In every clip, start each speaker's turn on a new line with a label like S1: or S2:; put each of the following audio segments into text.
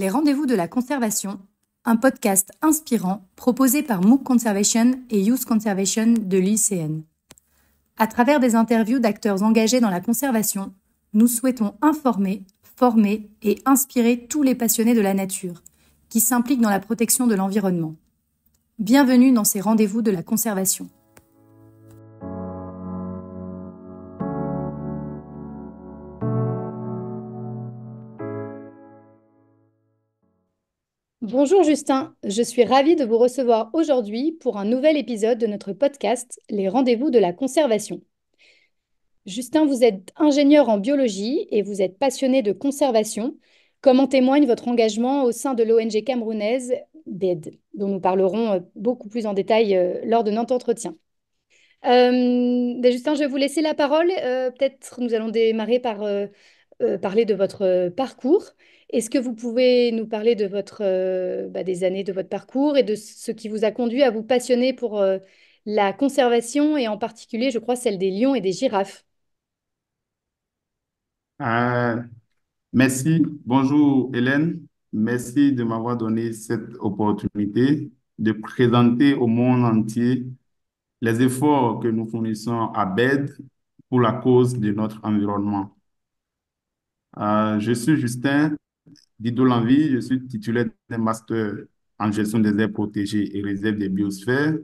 S1: Les rendez-vous de la conservation, un podcast inspirant proposé par MOOC Conservation et Youth Conservation de l'ICN. À travers des interviews d'acteurs engagés dans la conservation, nous souhaitons informer, former et inspirer tous les passionnés de la nature qui s'impliquent dans la protection de l'environnement. Bienvenue dans ces rendez-vous de la conservation. Bonjour Justin, je suis ravie de vous recevoir aujourd'hui pour un nouvel épisode de notre podcast Les rendez-vous de la conservation. Justin, vous êtes ingénieur en biologie et vous êtes passionné de conservation, comme en témoigne votre engagement au sein de l'ONG camerounaise BED, dont nous parlerons beaucoup plus en détail lors de notre entretien. Justin, je vais vous laisser la parole. Peut-être nous allons démarrer par parler de votre parcours. Est-ce que vous pouvez nous parler de des années de votre parcours et de ce qui vous a conduit à vous passionner pour la conservation et en particulier, je crois, celle des lions et des girafes?
S2: Euh, Merci. Bonjour Hélène. Merci de m'avoir donné cette opportunité de présenter au monde entier les efforts que nous fournissons à BED pour la cause de notre environnement. Je suis Justin Dido-Lanvie. Je suis titulaire d'un master en gestion des aires protégées et réserves des biosphères.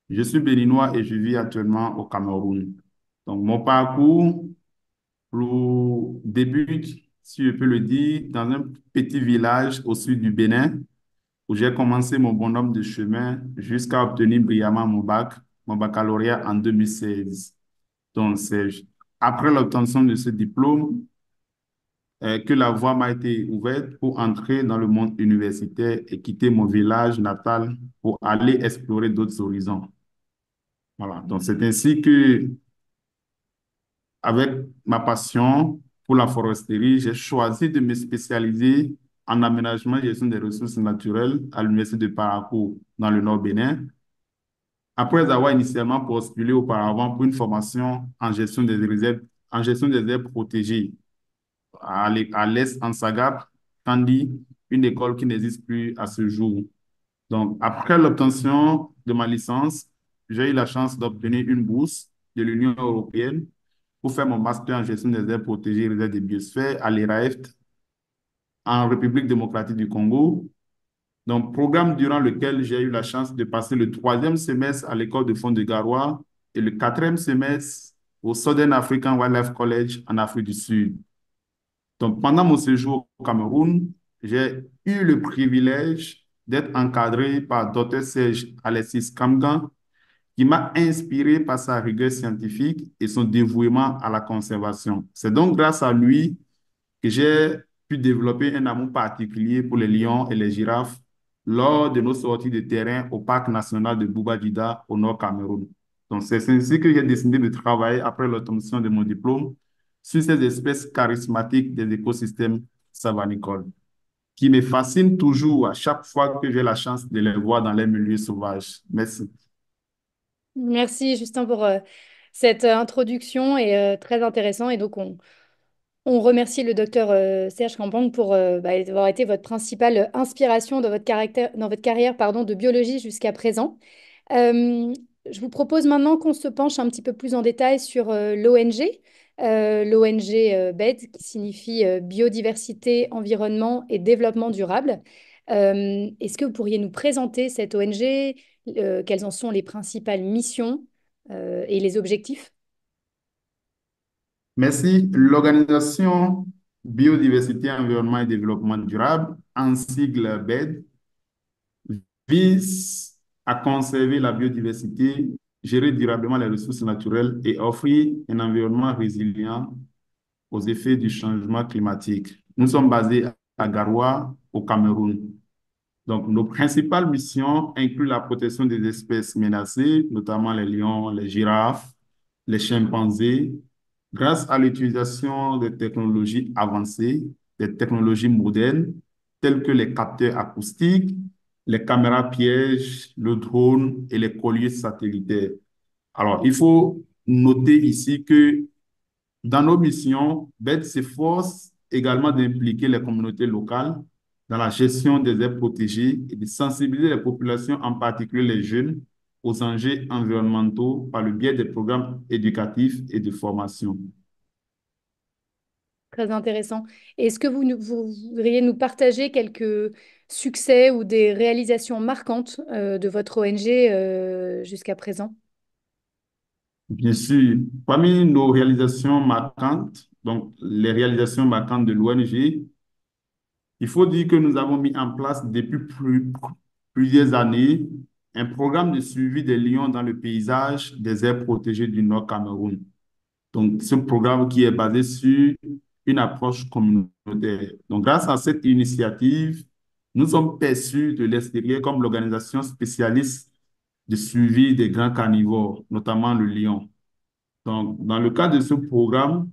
S2: Je suis béninois et je vis actuellement au Cameroun. Donc, mon parcours débute, si je peux le dire, dans un petit village au sud du Bénin où j'ai commencé mon bonhomme de chemin jusqu'à obtenir brillamment mon baccalauréat en 2016. Donc, c'est après l'obtention de ce diplôme que la voie m'a été ouverte pour entrer dans le monde universitaire et quitter mon village natal pour aller explorer d'autres horizons. Voilà. Donc, c'est ainsi que avec ma passion pour la foresterie, j'ai choisi de me spécialiser en aménagement et gestion des ressources naturelles à l'Université de Parakou dans le Nord Bénin. Après avoir initialement postulé auparavant pour une formation en gestion des réserves, en gestion des aires protégées à l'Est en Sagap, Kandi, une école qui n'existe plus à ce jour. Donc, après l'obtention de ma licence, j'ai eu la chance d'obtenir une bourse de l'Union européenne pour faire mon master en gestion des aires protégées et réserves de biosphère à l'ERAEFT en République démocratique du Congo. Donc, programme durant lequel j'ai eu la chance de passer le troisième semestre à l'école de fond de Garoua et le quatrième semestre au Southern African Wildlife College en Afrique du Sud. Donc, pendant mon séjour au Cameroun, j'ai eu le privilège d'être encadré par Dr. Serge Alexis Kamgan, qui m'a inspiré par sa rigueur scientifique et son dévouement à la conservation. C'est donc grâce à lui que j'ai pu développer un amour particulier pour les lions et les girafes lors de nos sorties de terrain au parc national de Bouba-Dida au Nord Cameroun. Donc, c'est ainsi que j'ai décidé de travailler après l'obtention de mon diplôme sur ces espèces charismatiques des écosystèmes savanicoles qui me fascinent toujours à chaque fois que j'ai la chance de les voir dans les milieux sauvages. Merci.
S1: Merci Justin pour cette introduction et très intéressant. Et donc on remercie le docteur Serge Kampong pour avoir été votre principale inspiration dans votre carrière de biologie jusqu'à présent. Euh, je vous propose maintenant qu'on se penche un petit peu plus en détail sur l'ONG, l'ONG BED, qui signifie Biodiversité, Environnement et Développement durable. Est-ce que vous pourriez nous présenter cette ONG, quelles en sont les principales missions et les objectifs?
S2: Merci. L'organisation Biodiversité, Environnement et Développement durable, en sigle BED, vise à conserver la biodiversité, gérer durablement les ressources naturelles et offrir un environnement résilient aux effets du changement climatique. Nous sommes basés à Garoua, au Cameroun. Donc, nos principales missions incluent la protection des espèces menacées, notamment les lions, les girafes, les chimpanzés, grâce à l'utilisation de technologies avancées, des technologies modernes, telles que les capteurs acoustiques, les caméras pièges, le drone et les colliers satellitaires. Alors, il faut noter ici que dans nos missions, BED s'efforce également d'impliquer les communautés locales dans la gestion des aires protégées et de sensibiliser les populations, en particulier les jeunes, aux enjeux environnementaux par le biais des programmes éducatifs et de formation.
S1: Très intéressant. Est-ce que vous voudriez nous partager quelques succès ou des réalisations marquantes de votre ONG jusqu'à présent?
S2: Bien sûr, parmi nos réalisations marquantes, donc les réalisations marquantes de l'ONG, il faut dire que nous avons mis en place depuis plusieurs années un programme de suivi des lions dans le paysage des aires protégées du Nord Cameroun. Donc, ce programme qui est basé sur une approche communautaire. Donc, grâce à cette initiative, nous sommes perçus de l'extérieur comme l'organisation spécialiste de suivi des grands carnivores, notamment le lion. Donc, dans le cadre de ce programme,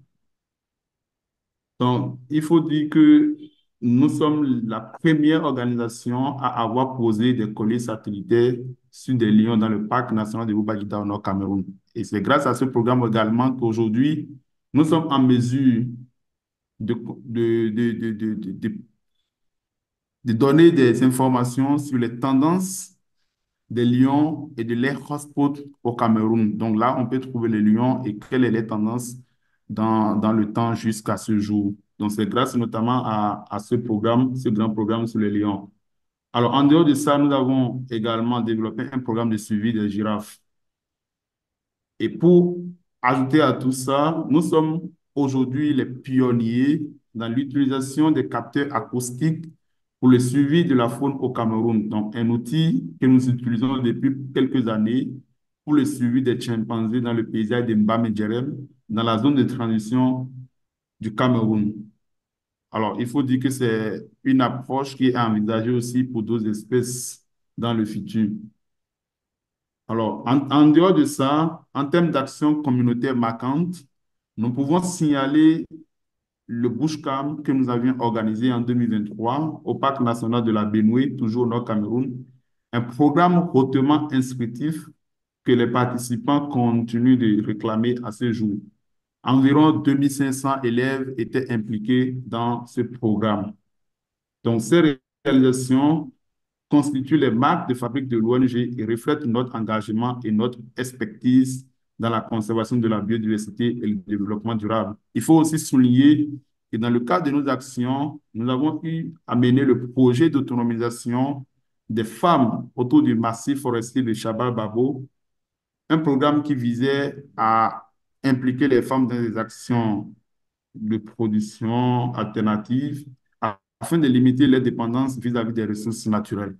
S2: il faut dire que nous sommes la première organisation à avoir posé des colliers satellitaires sur des lions dans le parc national de Bouba-Djida au Nord Cameroun. Et c'est grâce à ce programme également qu'aujourd'hui, nous sommes en mesure de, de donner des informations sur les tendances des lions et de leurs hotspots au Cameroun. Donc là, on peut trouver les lions et quelles sont les tendances dans le temps jusqu'à ce jour. Donc c'est grâce notamment à ce programme, ce grand programme sur les lions. Alors en dehors de ça, nous avons également développé un programme de suivi des girafes. Et pour ajouter à tout ça, nous sommes aujourd'hui les pionniers dans l'utilisation des capteurs acoustiques pour le suivi de la faune au Cameroun. Donc, un outil que nous utilisons depuis quelques années pour le suivi des chimpanzés dans le paysage de Mbamedjerem, dans la zone de transition du Cameroun. Alors, il faut dire que c'est une approche qui est envisagée aussi pour d'autres espèces dans le futur. Alors, en dehors de ça, en termes d'actions communautaires marquantes, nous pouvons signaler le Bushcam que nous avions organisé en 2023 au Parc national de la Benoué, toujours au Nord Cameroun, un programme hautement instructif que les participants continuent de réclamer à ce jour. Environ 2500 élèves étaient impliqués dans ce programme. Donc, ces réalisations constituent les marques de fabrique de l'ONG et reflètent notre engagement et notre expertise dans la conservation de la biodiversité et le développement durable. Il faut aussi souligner que dans le cadre de nos actions, nous avons eu à mener le projet d'autonomisation des femmes autour du massif forestier de Chabal-Babo, un programme qui visait à impliquer les femmes dans des actions de production alternative afin de limiter leur dépendance vis-à-vis des ressources naturelles.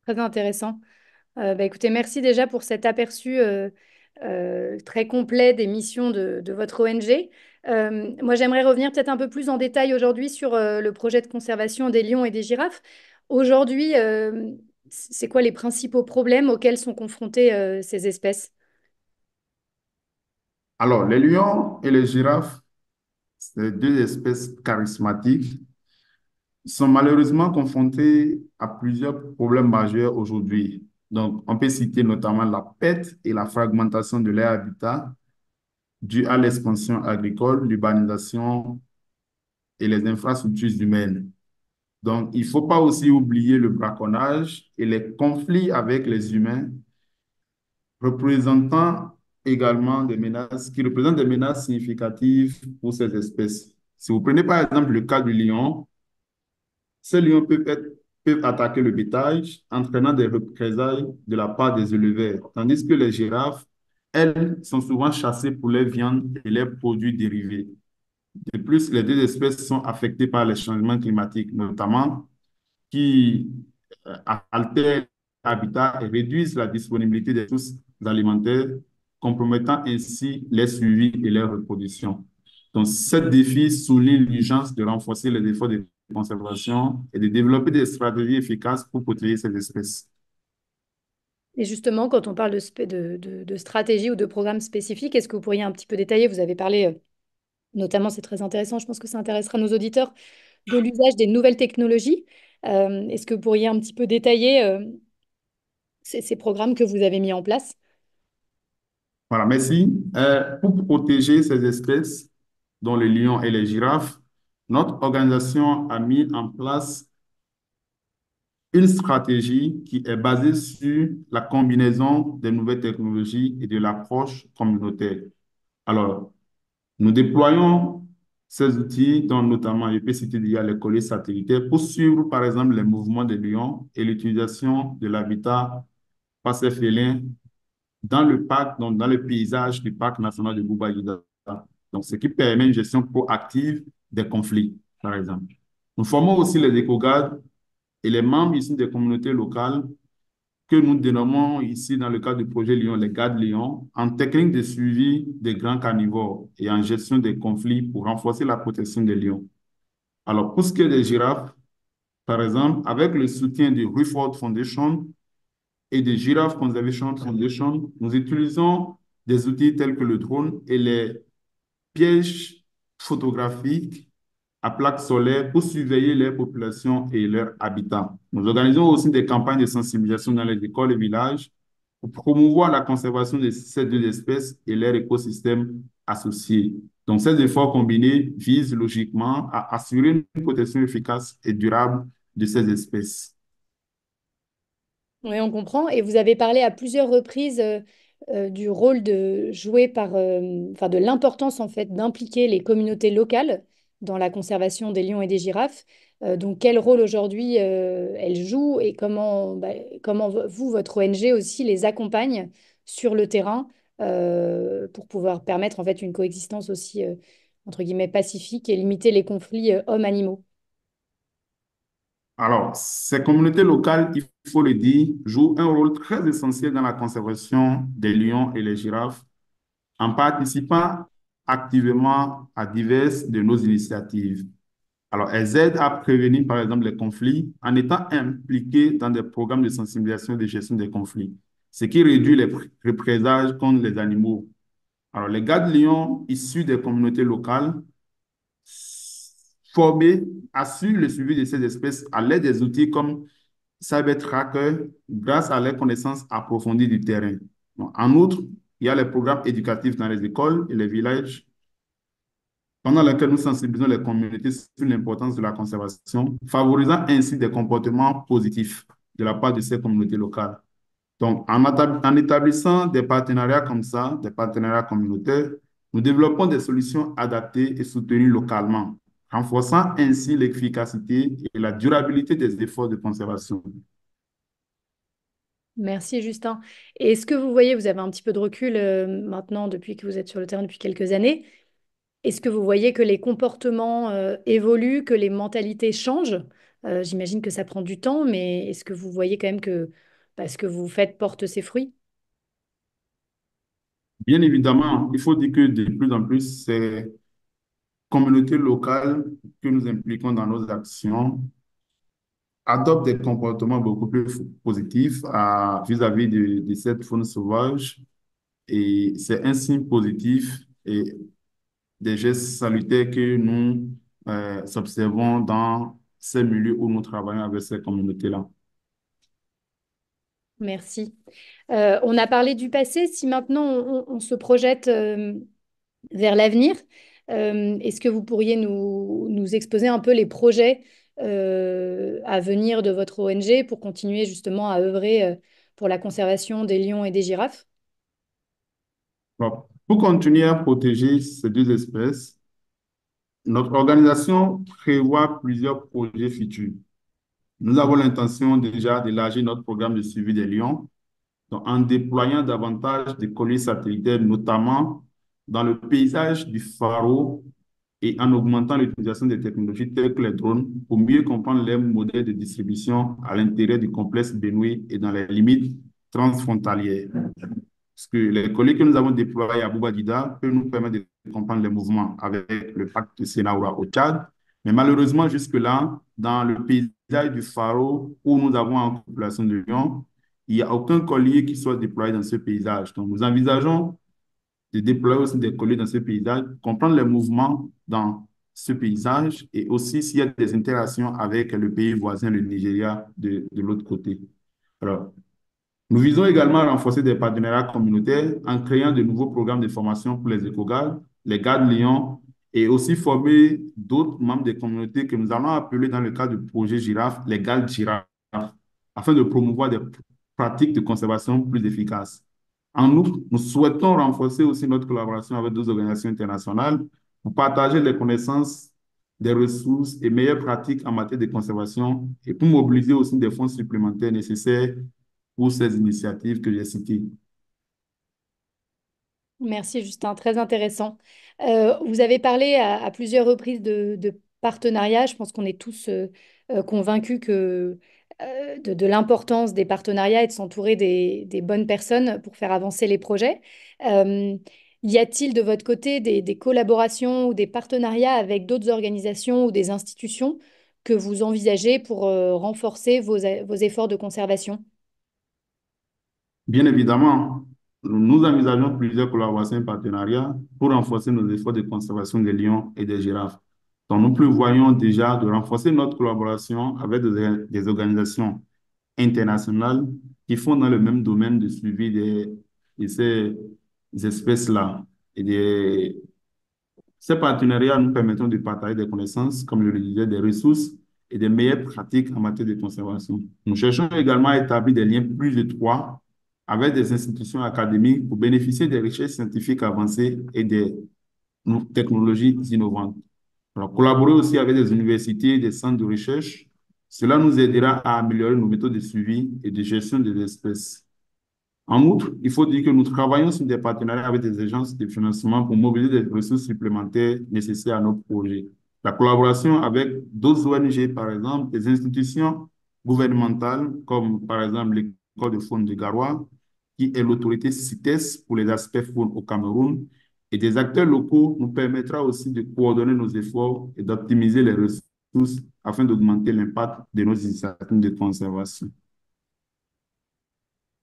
S1: Très intéressant. Écoutez, merci déjà pour cet aperçu très complet des missions de votre ONG. Moi, j'aimerais revenir peut-être un peu plus en détail aujourd'hui sur le projet de conservation des lions et des girafes. Aujourd'hui, c'est quoi les principaux problèmes auxquels sont confrontées ces espèces?
S2: Alors, les lions et les girafes, ces deux espèces charismatiques, sont malheureusement confrontés à plusieurs problèmes majeurs aujourd'hui. Donc, on peut citer notamment la perte et la fragmentation de leur habitat due à l'expansion agricole, l'urbanisation et les infrastructures humaines. Donc, il ne faut pas aussi oublier le braconnage et les conflits avec les humains, représentant également des menaces, qui représentent des menaces significatives pour ces espèces. Si vous prenez par exemple le cas du lion, ces lions peuvent attaquer le bétail, entraînant des représailles de la part des éleveurs, tandis que les girafes, elles, sont souvent chassées pour leurs viandes et leurs produits dérivés. De plus, les deux espèces sont affectées par les changements climatiques, notamment qui altèrent l'habitat et réduisent la disponibilité des ressources alimentaires, compromettant ainsi les suivis et leur reproduction. Donc, ce défi souligne l'urgence de renforcer les efforts de conservation et de développer des stratégies efficaces pour protéger ces espèces.
S1: Et justement, quand on parle de stratégie ou de programme spécifique, est-ce que vous pourriez un petit peu détailler? Vous avez parlé, notamment, c'est très intéressant, je pense que ça intéressera nos auditeurs, de l'usage des nouvelles technologies. Est-ce que vous pourriez un petit peu détailler ces programmes que vous avez mis en place?
S2: Voilà, merci. Pour protéger ces espèces, dont les lions et les girafes, notre organisation a mis en place une stratégie qui est basée sur la combinaison des nouvelles technologies et de l'approche communautaire. Alors, nous déployons ces outils, dont notamment, je peux citer déjà les colliers satellitaires, pour suivre, par exemple, les mouvements des lions et l'utilisation de l'habitat par ces félins dans le parc, donc dans le paysage du parc national de Bouba-Yida. Donc, ce qui permet une gestion proactive des conflits, par exemple. Nous formons aussi les éco-gardes et les membres ici des communautés locales que nous dénommons ici dans le cadre du projet Lyon, les gardes Lyon, en technique de suivi des grands carnivores et en gestion des conflits pour renforcer la protection des lions. Alors, pour ce qui est des girafes, par exemple, avec le soutien du Rufford Foundation et de Giraffe Conservation Foundation, nous utilisons des outils tels que le drone et les pièges photographiques à plaques solaires pour surveiller les populations et leurs habitats. Nous organisons aussi des campagnes de sensibilisation dans les écoles et villages pour promouvoir la conservation de ces deux espèces et leurs écosystèmes associés. Donc, ces efforts combinés visent logiquement à assurer une protection efficace et durable de ces espèces.
S1: Oui, on comprend. Et vous avez parlé à plusieurs reprises du rôle de jouer enfin de l'importance en fait d'impliquer les communautés locales dans la conservation des lions et des girafes. Donc quel rôle aujourd'hui elles jouent et comment vous, votre ONG aussi les accompagne sur le terrain pour pouvoir permettre en fait une coexistence aussi entre guillemets pacifique et limiter les conflits hommes-animaux.
S2: Alors, ces communautés locales, il faut le dire, jouent un rôle très essentiel dans la conservation des lions et les girafes en participant activement à diverses de nos initiatives. Alors, elles aident à prévenir, par exemple, les conflits en étant impliquées dans des programmes de sensibilisation et de gestion des conflits, ce qui réduit les représailles contre les animaux. Alors, les gardes lions issus des communautés locales formés assurent le suivi de ces espèces à l'aide des outils comme CyberTracker grâce à leurs connaissances approfondies du terrain. Bon, en outre, il y a les programmes éducatifs dans les écoles et les villages pendant lesquels nous sensibilisons les communautés sur l'importance de la conservation, favorisant ainsi des comportements positifs de la part de ces communautés locales. Donc, en établissant des partenariats comme ça, des partenariats communautaires, nous développons des solutions adaptées et soutenues localement, renforçant ainsi l'efficacité et la durabilité des efforts de conservation.
S1: Merci Justin. Et est-ce que vous voyez, vous avez un petit peu de recul maintenant depuis que vous êtes sur le terrain depuis quelques années, est-ce que vous voyez que les comportements évoluent, que les mentalités changent? J'imagine que ça prend du temps, mais est-ce que vous voyez quand même que ce que vous faites porte ses fruits?
S2: Bien évidemment, il faut dire que de plus en plus, ces communautés locales que nous impliquons dans nos actions adoptent des comportements beaucoup plus positifs vis-à-vis de cette faune sauvage. Et c'est un signe positif et des gestes salutaires que nous observons dans ces milieux où nous travaillons avec ces communautés-là.
S1: Merci. On a parlé du passé. Si maintenant on se projette vers l'avenir, est-ce que vous pourriez nous exposer un peu les projets à venir de votre ONG pour continuer justement à œuvrer pour la conservation des lions et des girafes?
S2: Bon, pour continuer à protéger ces deux espèces, notre organisation prévoit plusieurs projets futurs. Nous avons l'intention déjà d'élargir notre programme de suivi des lions donc, en déployant davantage de colliers satellitaires, notamment dans le paysage du Pharaon et en augmentant l'utilisation des technologies telles que les drones pour mieux comprendre les modèles de distribution à l'intérieur du complexe Benoué et dans les limites transfrontalières. Parce que les colliers que nous avons déployés à Boubadida peuvent nous permettre de comprendre les mouvements avec le pacte de Sénaoura au Tchad. Mais malheureusement, jusque-là, dans le paysage du Pharaon où nous avons en population de lions, il n'y a aucun collier qui soit déployé dans ce paysage. Donc, nous envisageons de déployer aussi des colliers dans ce paysage, comprendre les mouvements dans ce paysage et aussi s'il y a des interactions avec le pays voisin, le Nigeria, de l'autre côté. Alors, nous visons également à renforcer des partenariats communautaires en créant de nouveaux programmes de formation pour les éco-gardes, les gardes lions et aussi former d'autres membres des communautés que nous allons appeler dans le cadre du projet Girafe, les Galles Girafes, afin de promouvoir des pratiques de conservation plus efficaces. En outre, nous souhaitons renforcer aussi notre collaboration avec d'autres organisations internationales pour partager les connaissances, des ressources et meilleures pratiques en matière de conservation et pour mobiliser aussi des fonds supplémentaires nécessaires pour ces initiatives que j'ai citées.
S1: Merci Justin, très intéressant. Vous avez parlé à plusieurs reprises de partenariat. Je pense qu'on est tous convaincus de l'importance des partenariats et de s'entourer des bonnes personnes pour faire avancer les projets. Euh, Y a-t-il de votre côté des collaborations ou des partenariats avec d'autres organisations ou des institutions que vous envisagez pour renforcer vos efforts de conservation?
S2: Bien évidemment, nous envisageons plusieurs collaborations et partenariats pour renforcer nos efforts de conservation des lions et des girafes. Donc, nous prévoyons déjà de renforcer notre collaboration avec des organisations internationales qui font dans le même domaine de suivi de ces espèces-là et ces partenariats nous permettront de partager des connaissances, comme je le disais, des ressources et des meilleures pratiques en matière de conservation. Nous cherchons également à établir des liens plus étroits avec des institutions académiques pour bénéficier des recherches scientifiques avancées et des technologies innovantes. Alors, collaborer aussi avec des universités et des centres de recherche, cela nous aidera à améliorer nos méthodes de suivi et de gestion des espèces. En outre, il faut dire que nous travaillons sur des partenariats avec des agences de financement pour mobiliser des ressources supplémentaires nécessaires à nos projets. La collaboration avec d'autres ONG, par exemple, des institutions gouvernementales, comme par exemple l'École de faune de Garoua, qui est l'autorité CITES pour les aspects faune au Cameroun, et des acteurs locaux nous permettra aussi de coordonner nos efforts et d'optimiser les ressources afin d'augmenter l'impact de nos initiatives de conservation.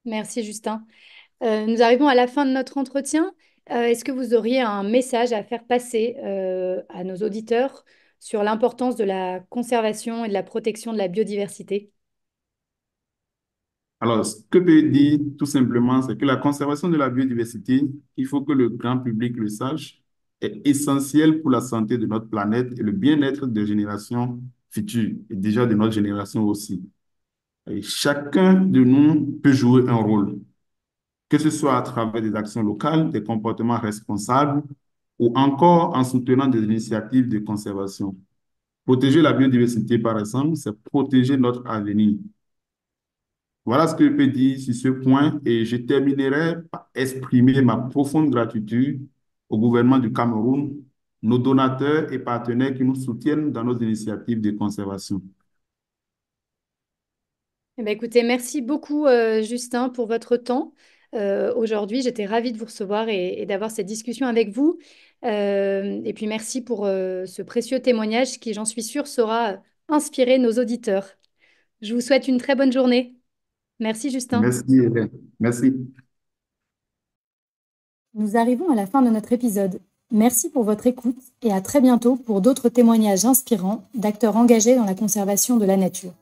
S1: Merci Justin. Nous arrivons à la fin de notre entretien. Est-ce que vous auriez un message à faire passer à nos auditeurs sur l'importance de la conservation et de la protection de la biodiversité?
S2: Alors, ce que peut dire tout simplement, c'est que la conservation de la biodiversité, il faut que le grand public le sache, est essentielle pour la santé de notre planète et le bien-être des générations futures, et déjà de notre génération aussi. Et chacun de nous peut jouer un rôle, que ce soit à travers des actions locales, des comportements responsables ou encore en soutenant des initiatives de conservation. Protéger la biodiversité, par exemple, c'est protéger notre avenir. Voilà ce que je peux dire sur ce point et je terminerai par exprimer ma profonde gratitude au gouvernement du Cameroun, nos donateurs et partenaires qui nous soutiennent dans nos initiatives de conservation.
S1: Eh ben, écoutez, merci beaucoup Justin pour votre temps. Aujourd'hui, j'étais ravie de vous recevoir et d'avoir cette discussion avec vous. Et puis merci pour ce précieux témoignage qui, j'en suis sûre, saura inspirer nos auditeurs. Je vous souhaite une très bonne journée. Merci Justin.
S2: Merci, Hélène. Merci.
S1: Nous arrivons à la fin de notre épisode. Merci pour votre écoute et à très bientôt pour d'autres témoignages inspirants d'acteurs engagés dans la conservation de la nature.